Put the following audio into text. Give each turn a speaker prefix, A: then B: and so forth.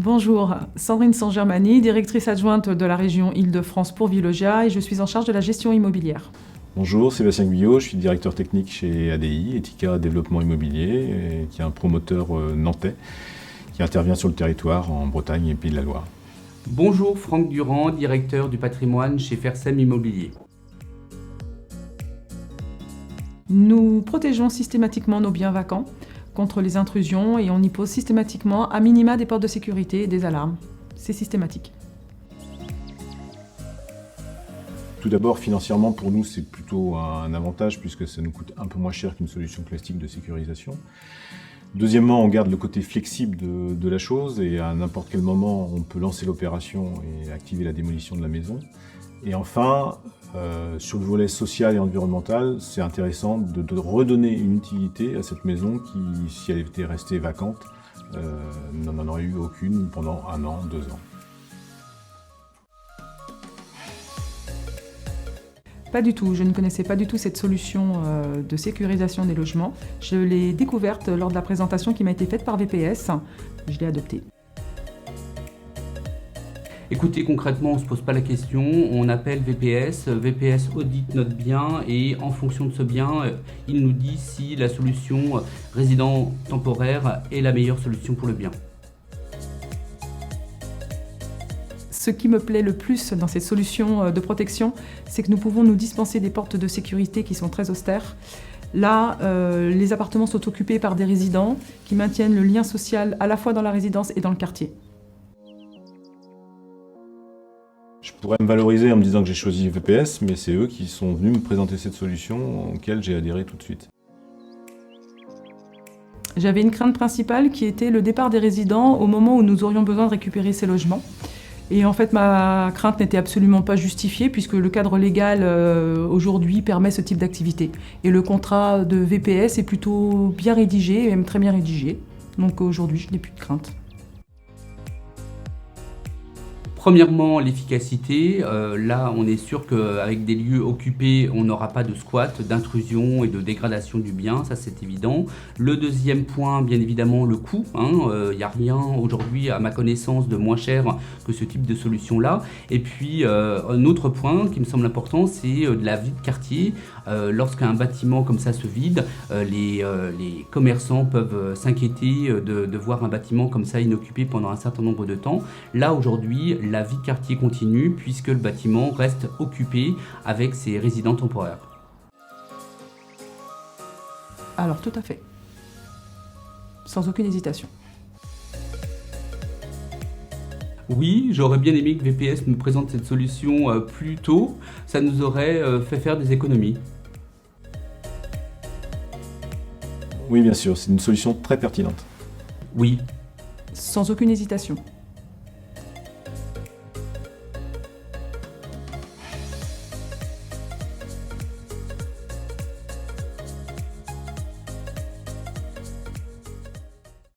A: Bonjour, Sandrine Sangermani, directrice adjointe de la région Île-de-France pour Veolia et je suis en charge de la gestion immobilière.
B: Bonjour, Sébastien Guyot, je suis directeur technique chez ADI, Etika Développement Immobilier, qui est un promoteur nantais qui intervient sur le territoire en Bretagne et Pays de la Loire.
C: Bonjour, Franck Durand, directeur du patrimoine chez Fersem Immobilier.
A: Nous protégeons systématiquement nos biens vacants contre les intrusions et on y pose systématiquement à minima des portes de sécurité et des alarmes. C'est systématique.
B: Tout d'abord, financièrement, pour nous, c'est plutôt un avantage puisque ça nous coûte un peu moins cher qu'une solution classique de sécurisation. Deuxièmement, on garde le côté flexible de la chose et à n'importe quel moment, on peut lancer l'opération et activer la démolition de la maison. Et enfin, sur le volet social et environnemental, c'est intéressant de redonner une utilité à cette maison qui, si elle était restée vacante, n'en aurait eu aucune pendant 1 an, 2 ans.
A: Pas du tout, je ne connaissais pas du tout cette solution de sécurisation des logements. Je l'ai découverte lors de la présentation qui m'a été faite par VPS. Je l'ai adoptée.
C: Écoutez, concrètement, on ne se pose pas la question, on appelle VPS, VPS audite notre bien et en fonction de ce bien, il nous dit si la solution résident temporaire est la meilleure solution pour le bien.
A: Ce qui me plaît le plus dans cette solution de protection, c'est que nous pouvons nous dispenser des portes de sécurité qui sont très austères. Là, les appartements sont occupés par des résidents qui maintiennent le lien social à la fois dans la résidence et dans le quartier.
B: Je pourrais me valoriser en me disant que j'ai choisi VPS, mais c'est eux qui sont venus me présenter cette solution auquel j'ai adhéré tout de suite.
A: J'avais une crainte principale qui était le départ des résidents au moment où nous aurions besoin de récupérer ces logements. Et en fait, ma crainte n'était absolument pas justifiée puisque le cadre légal aujourd'hui permet ce type d'activité. Et le contrat de VPS est plutôt bien rédigé, et même très bien rédigé. Donc aujourd'hui, je n'ai plus de crainte.
C: Premièrement, l'efficacité. Là, on est sûr qu'avec des lieux occupés, on n'aura pas de squat, d'intrusion et de dégradation du bien, ça c'est évident. Le deuxième point, bien évidemment, le coût. Il n'y a rien aujourd'hui, à ma connaissance, de moins cher que ce type de solution-là. Et puis, un autre point qui me semble important, c'est de la vie de quartier. Lorsqu'un bâtiment comme ça se vide, les commerçants peuvent s'inquiéter de voir un bâtiment comme ça inoccupé pendant un certain nombre de temps. Là, aujourd'hui, la vie de quartier continue puisque le bâtiment reste occupé avec ses résidents temporaires.
A: Alors tout à fait. Sans aucune hésitation.
C: Oui, j'aurais bien aimé que VPS me présente cette solution plus tôt. Ça nous aurait fait faire des économies.
B: Oui, bien sûr, c'est une solution très pertinente.
C: Oui.
A: Sans aucune hésitation.